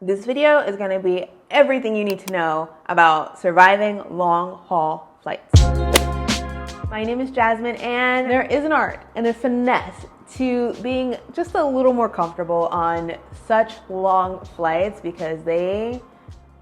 This video is going to be everything you need to know about surviving long-haul flights. My name is Jasmine, and there is an art and a finesse to being just a little more comfortable on such long flights because they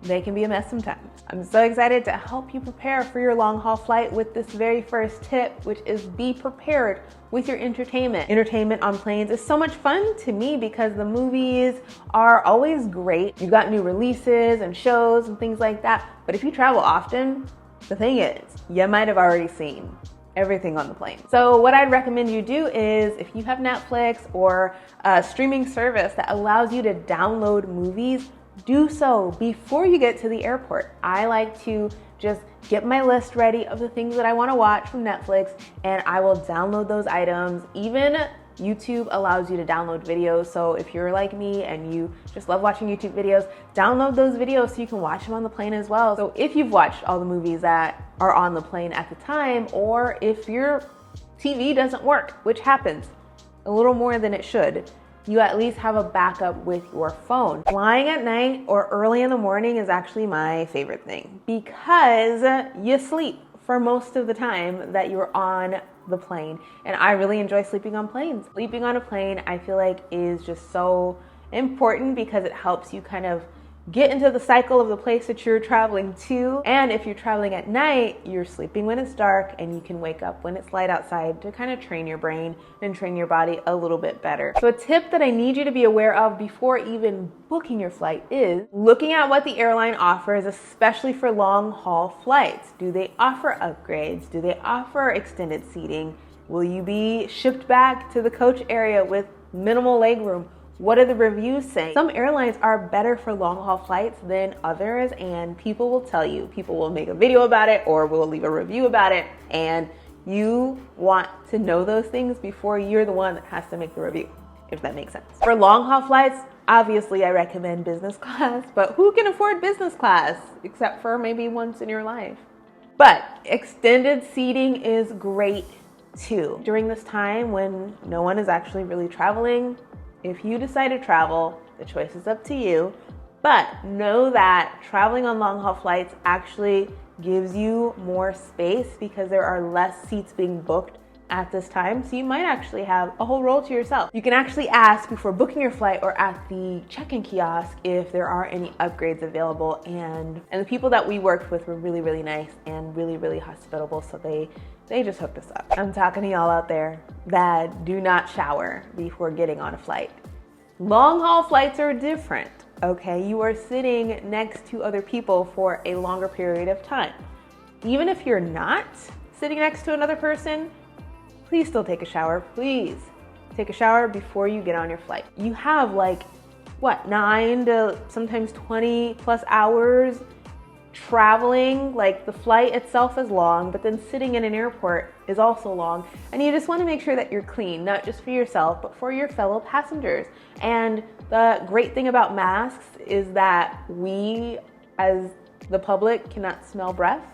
can be a mess sometimes. I'm so excited to help you prepare for your long-haul flight with this very first tip, which is be prepared with your entertainment. Entertainment on planes is so much fun to me because the movies are always great. You've got new releases and shows and things like that. But if you travel often, the thing is, you might have already seen everything on the plane. So what I'd recommend you do is if you have Netflix or a streaming service that allows you to download movies, do so before you get to the airport. I like to just get my list ready of the things that I want to watch from Netflix, and I will download those items. Even YouTube allows you to download videos, so if you're like me and you just love watching YouTube videos, download those videos so you can watch them on the plane as well. So if you've watched all the movies that are on the plane at the time, or if your TV doesn't work, which happens a little more than it should, you at least have a backup with your phone. Flying at night or early in the morning is actually my favorite thing because you sleep for most of the time that you're on the plane. And I really enjoy sleeping on planes. Sleeping on a plane, I feel like, is just so important because it helps you kind of get into the cycle of the place that you're traveling to. And if you're traveling at night, you're sleeping when it's dark and you can wake up when it's light outside to kind of train your brain and train your body a little bit better. So a tip that I need you to be aware of before even booking your flight is looking at what the airline offers, especially for long haul flights. Do they offer upgrades? Do they offer extended seating? Will you be shipped back to the coach area with minimal legroom? What are the reviews saying? Some airlines are better for long-haul flights than others, and people will tell you. People will make a video about it or will leave a review about it, and you want to know those things before you're the one that has to make the review, if that makes sense. For long-haul flights, obviously I recommend business class, but who can afford business class except for maybe once in your life? But extended seating is great too. During this time when no one is actually really traveling, if you decide to travel, the choice is up to you, but know that traveling on long-haul flights actually gives you more space because there are less seats being booked at this time, so you might actually have a whole row to yourself. You can actually ask before booking your flight or at the check-in kiosk if there are any upgrades available, and the people that we worked with were really, really nice and really, really hospitable, so they just hooked us up. I'm talking to y'all out there that do not shower before getting on a flight. Long haul flights are different, okay? You are sitting next to other people for a longer period of time. Even if you're not sitting next to another person, please still take a shower. Please take a shower before you get on your flight. You have 9 to sometimes 20 plus hours traveling. Like, the flight itself is long, but then sitting in an airport is also long, and you just want to make sure that you're clean, not just for yourself but for your fellow passengers. And the great thing about masks is that we as the public cannot smell breath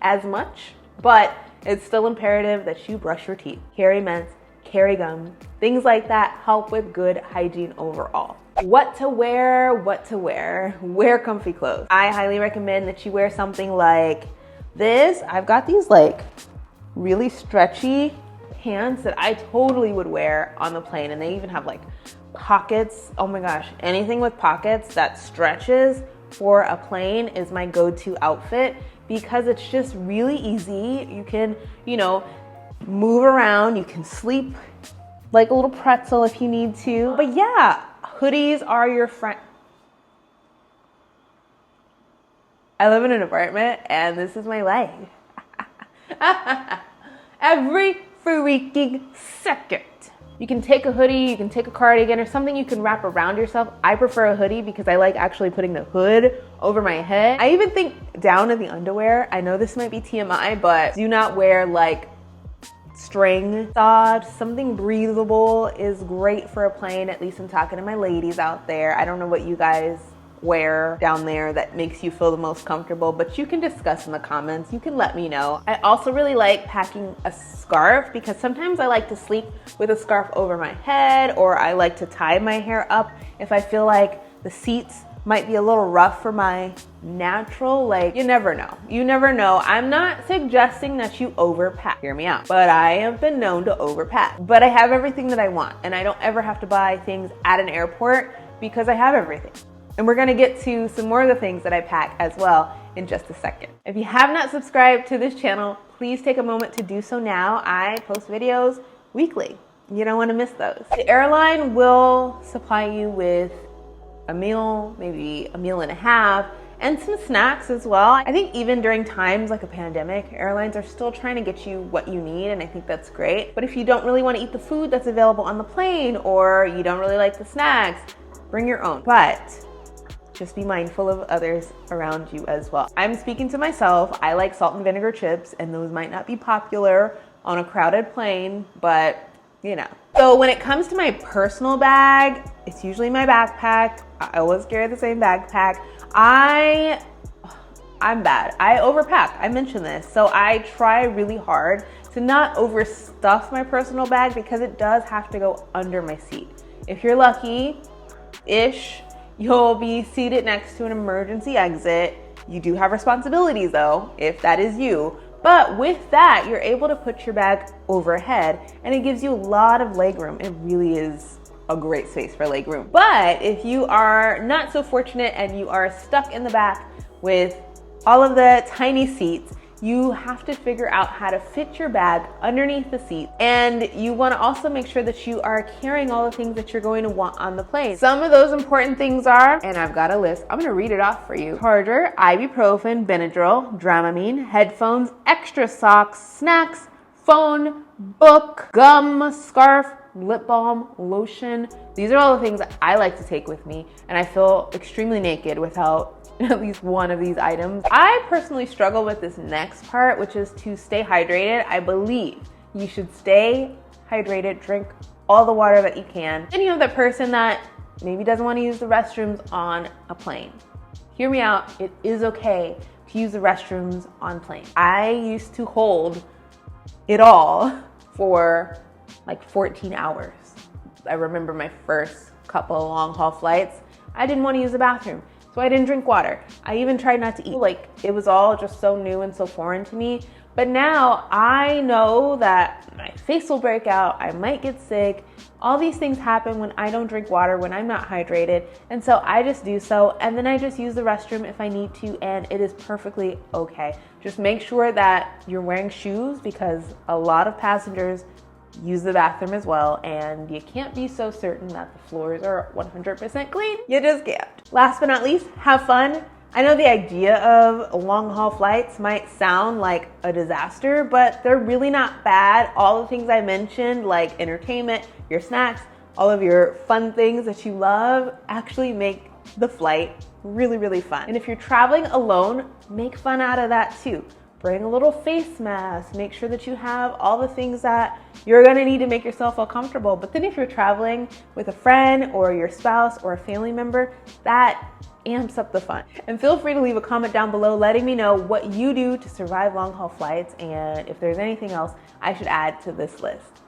as much, but it's still imperative that you brush your teeth, carry mints, carry gum, things like that help with good hygiene overall. What to wear, wear comfy clothes. I highly recommend that you wear something like this. I've got these really stretchy pants that I totally would wear on the plane, and they even have pockets. Oh my gosh, anything with pockets that stretches for a plane is my go-to outfit because it's just really easy. You can, move around, you can sleep like a little pretzel if you need to. But yeah, hoodies are your friend. I live in an apartment and this is my life. Every freaking second. You can take a hoodie, you can take a cardigan or something you can wrap around yourself. I prefer a hoodie because I like actually putting the hood over my head. I even think down to the underwear. I know this might be TMI, but do not wear string socks. Something breathable is great for a plane. At least I'm talking to my ladies out there. I don't know what you guys wear down there that makes you feel the most comfortable, but you can discuss in the comments. You can let me know. I also really like packing a scarf because sometimes I like to sleep with a scarf over my head, or I like to tie my hair up if I feel like the seats might be a little rough for my natural, like, you never know. You never know. I'm not suggesting that you overpack, hear me out, but I have been known to overpack. But I have everything that I want, and I don't ever have to buy things at an airport because I have everything. And we're gonna get to some more of the things that I pack as well in just a second. If you have not subscribed to this channel, please take a moment to do so now. I post videos weekly. You don't wanna miss those. The airline will supply you with a meal, maybe a meal and a half, and some snacks as well. I think even during times like a pandemic, airlines are still trying to get you what you need, and I think that's great. But if you don't really want to eat the food that's available on the plane, or you don't really like the snacks, bring your own. But just be mindful of others around you as well. I'm speaking to myself. I like salt and vinegar chips, and those might not be popular on a crowded plane, but you know. So when it comes to my personal bag, it's usually my backpack. I always carry the same backpack. I'm bad. I overpack. I mentioned this. So I try really hard to not overstuff my personal bag because it does have to go under my seat. If you're lucky-ish, you'll be seated next to an emergency exit. You do have responsibilities though, if that is you. But with that, you're able to put your bag overhead, and it gives you a lot of leg room. It really is a great space for leg room. But if you are not so fortunate and you are stuck in the back with all of the tiny seats, you have to figure out how to fit your bag underneath the seat. And you want to also make sure that you are carrying all the things that you're going to want on the plane. Some of those important things are, and I've got a list, I'm going to read it off for you. Charger, ibuprofen, Benadryl, Dramamine, headphones, extra socks, snacks, phone, book, gum, scarf, lip balm, lotion. These are all the things that I like to take with me, and I feel extremely naked without at least one of these items. I personally struggle with this next part, which is to stay hydrated. I believe you should stay hydrated, drink all the water that you can. And you have that person that maybe doesn't want to use the restrooms on a plane. Hear me out, it is okay to use the restrooms on planes. I used to hold it all for like 14 hours. I remember my first couple of long haul flights, I didn't want to use the bathroom. So I didn't drink water. I even tried not to eat. Like, it was all just so new and so foreign to me. But now I know that my face will break out, I might get sick. All these things happen when I don't drink water, when I'm not hydrated. And so I just do so, and then I just use the restroom if I need to, and it is perfectly okay. Just make sure that you're wearing shoes, because a lot of passengers use the bathroom as well, and you can't be so certain that the floors are 100% clean. You just can't. Last but not least, have fun. I know the idea of long haul flights might sound like a disaster, but they're really not bad. All the things I mentioned, like entertainment, your snacks, all of your fun things that you love, actually make the flight really, really fun. And if you're traveling alone, make fun out of that too. Bring a little face mask, make sure that you have all the things that you're gonna need to make yourself feel comfortable. But then if you're traveling with a friend or your spouse or a family member, that amps up the fun. And feel free to leave a comment down below letting me know what you do to survive long haul flights, and if there's anything else I should add to this list.